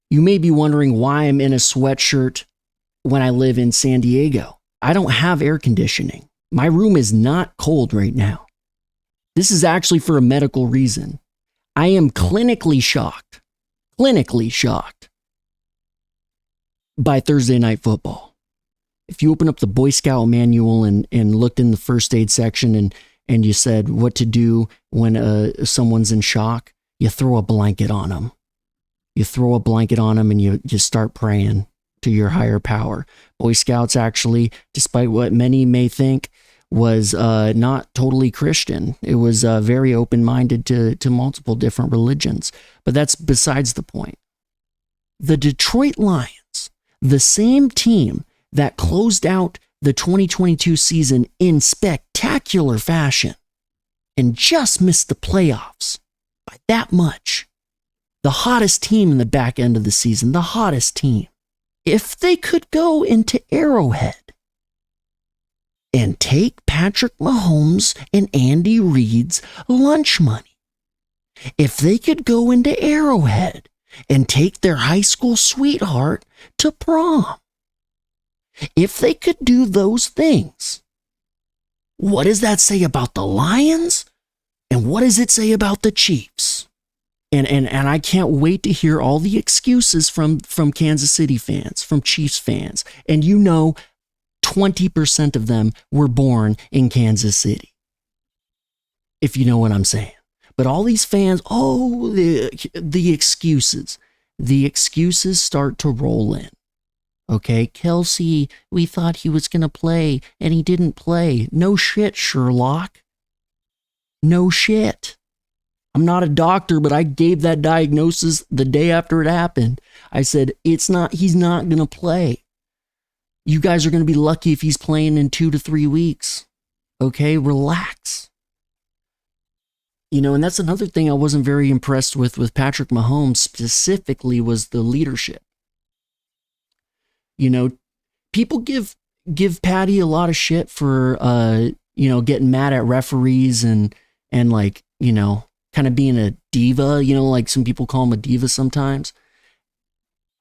You may be wondering why I'm in a sweatshirt when I live in San Diego. I don't have air conditioning. My room is not cold right now. This is actually for a medical reason. I am clinically shocked by Thursday Night Football. If you open up the Boy Scout manual and looked in the first aid section and you said what to do when someone's in shock, you throw a blanket on them. You throw a blanket on them and you start praying to your higher power. Boy Scouts actually, despite what many may think, was not totally Christian. It was very open-minded to multiple different religions. But that's besides the point. The Detroit Lions, the same team that closed out the 2022 season in spectacular fashion and just missed the playoffs by that much. The hottest team in the back end of the season, the hottest team. If they could go into Arrowhead and take Patrick Mahomes and Andy Reid's lunch money, if they could go into Arrowhead and take their high school sweetheart to prom, if they could do those things, what does that say about the Lions? And what does it say about the Chiefs? And I can't wait to hear all the excuses from Kansas City fans, from Chiefs fans. And 20% of them were born in Kansas City, if you know what I'm saying. But all these fans, the excuses. The excuses start to roll in. Okay, Kelsey, we thought he was going to play, and he didn't play. No shit, Sherlock. No shit. I'm not a doctor, but I gave that diagnosis the day after it happened. I said, he's not going to play. You guys are going to be lucky if he's playing in 2 to 3 weeks. Okay, relax. And that's another thing I wasn't very impressed with Patrick Mahomes specifically was the leadership. People give Patty a lot of shit for, getting mad at referees and kind of being a diva, like some people call him a diva sometimes.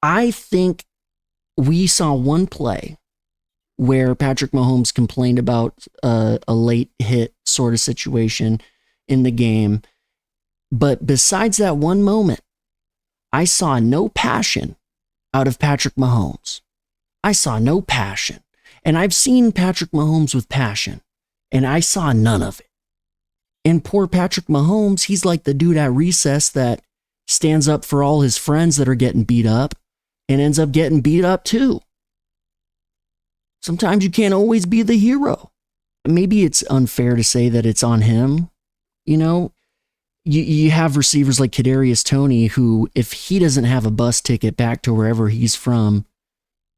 I think we saw one play where Patrick Mahomes complained about a late hit sort of situation in the game. But besides that one moment, I saw no passion out of Patrick Mahomes. I saw no passion. And I've seen Patrick Mahomes with passion, and I saw none of it. And poor Patrick Mahomes, he's like the dude at recess that stands up for all his friends that are getting beat up and ends up getting beat up too. Sometimes you can't always be the hero. Maybe it's unfair to say that it's on him. You have receivers like Kedarious Toney who, if he doesn't have a bus ticket back to wherever he's from,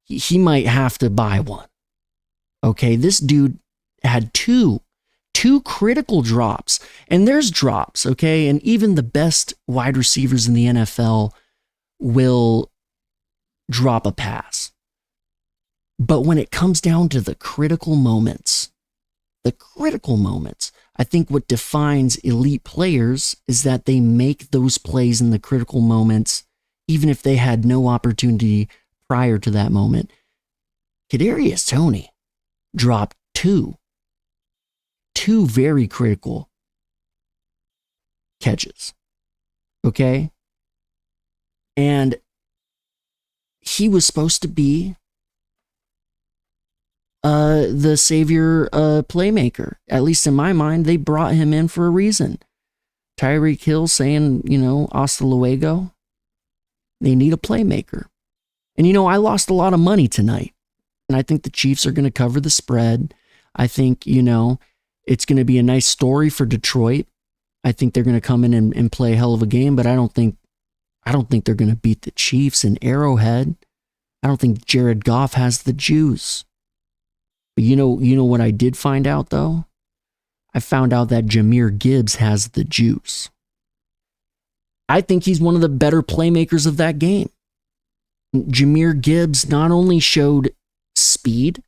he might have to buy one. Okay, this dude had two critical drops, and there's drops, okay? And even the best wide receivers in the NFL will drop a pass. But when it comes down to the critical moments, I think what defines elite players is that they make those plays in the critical moments, even if they had no opportunity prior to that moment. Kedarious Toney dropped two very critical catches. Okay? And he was supposed to be the savior playmaker. At least in my mind, they brought him in for a reason. Tyreek Hill saying, hasta luego. They need a playmaker. And I lost a lot of money tonight. And I think the Chiefs are going to cover the spread. I think, it's going to be a nice story for Detroit. I think they're going to come in and play a hell of a game, but I don't think they're going to beat the Chiefs in Arrowhead. I don't think Jared Goff has the juice. But you know what I did find out though? I found out that Gibbs has the juice. I think he's one of the better playmakers of that game. Gibbs not only showed speed,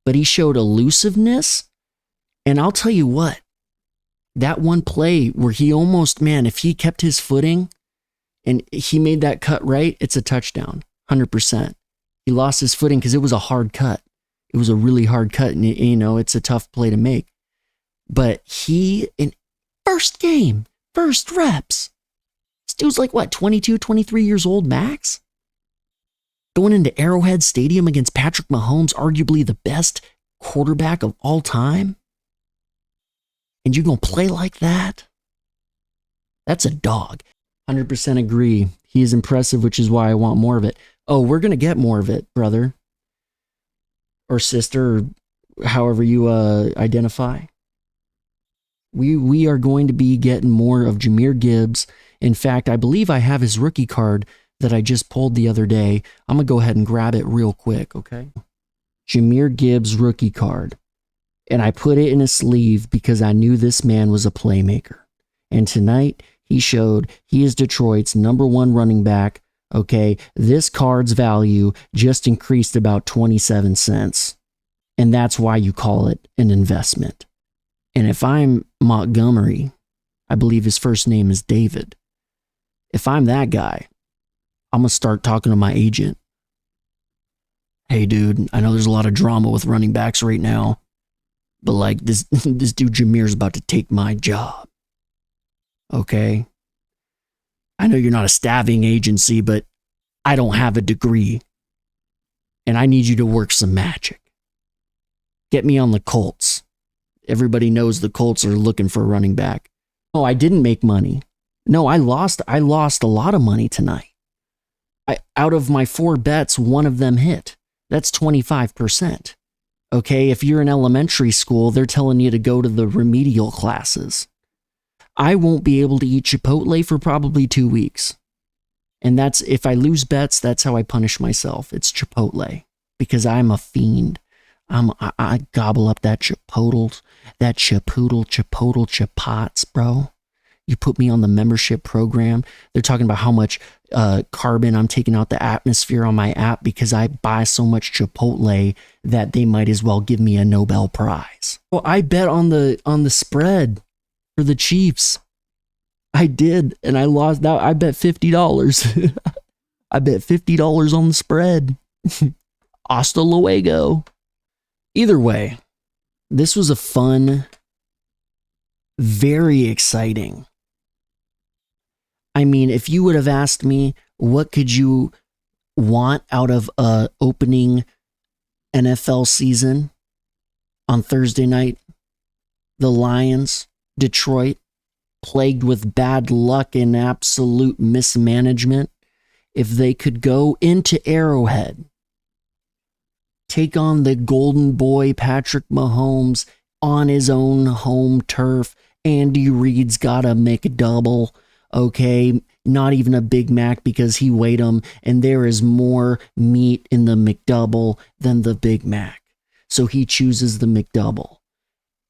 but he showed elusiveness. And I'll tell you what, that one play where he almost, if he kept his footing and he made that cut right, it's a touchdown, 100%. He lost his footing because it was a hard cut. It was a really hard cut, and it's a tough play to make. But he, in first game, first reps, this dude's like, what, 22, 23 years old max? Going into Arrowhead Stadium against Patrick Mahomes, arguably the best quarterback of all time? And you're going to play like that? That's a dog. 100% agree. He is impressive, which is why I want more of it. Oh, we're going to get more of it, brother. Or sister, or however you identify. We are going to be getting more of Jahmyr Gibbs. In fact, I believe I have his rookie card that I just pulled the other day. I'm going to go ahead and grab it real quick, okay? Jahmyr Gibbs rookie card. And I put it in a sleeve because I knew this man was a playmaker. And tonight, he showed he is Detroit's #1 running back. Okay, this card's value just increased about 27 cents. And that's why you call it an investment. And if I'm Montgomery, I believe his first name is David. If I'm that guy, I'm going to start talking to my agent. Hey, dude, I know there's a lot of drama with running backs right now, but like this dude Jahmyr's about to take my job. Okay? I know you're not a staffing agency, but I don't have a degree. And I need you to work some magic. Get me on the Colts. Everybody knows the Colts are looking for a running back. Oh, I didn't make money. No, I lost a lot of money tonight. Out of my 4 bets, one of them hit. That's 25%. Okay, if you're in elementary school, they're telling you to go to the remedial classes. I won't be able to eat Chipotle for probably 2 weeks. And that's, if I lose bets, that's how I punish myself. It's Chipotle. Because I'm a fiend. I gobble up that chipotle, chipots, bro. You put me on the membership program. They're talking about how much carbon I'm taking out the atmosphere on my app because I buy so much Chipotle that they might as well give me a Nobel Prize. Well, I bet on the spread for the Chiefs. I did, and I lost. Now I bet $50. I bet $50 on the spread. Hasta luego. Either way, this was a fun, very exciting. I mean, if you would have asked me, what could you want out of a opening NFL season on Thursday night? The Lions, Detroit, plagued with bad luck and absolute mismanagement. If they could go into Arrowhead, take on the golden boy Patrick Mahomes on his own home turf. Andy Reid's got a McDouble, okay? Not even a Big Mac because he weighed him, and there is more meat in the McDouble than the Big Mac. So he chooses the McDouble.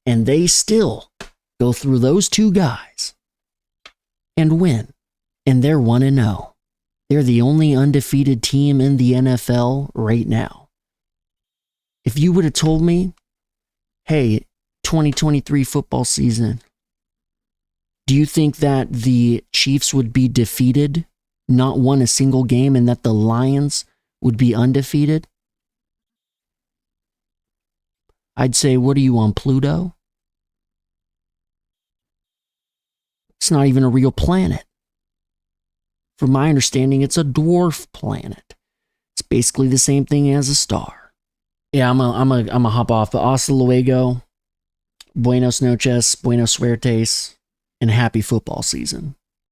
And they still go through those 2 guys and win. And they're 1-0. They're the only undefeated team in the NFL right now. If you would have told me, hey, 2023 football season, do you think that the Chiefs would be defeated, not won a single game, and that the Lions would be undefeated? I'd say, what are you on, Pluto? It's not even a real planet. From my understanding, it's a dwarf planet. It's basically the same thing as a star. Yeah, I'm a hop off. But hasta luego, buenos noches, buenos suertes, and happy football season.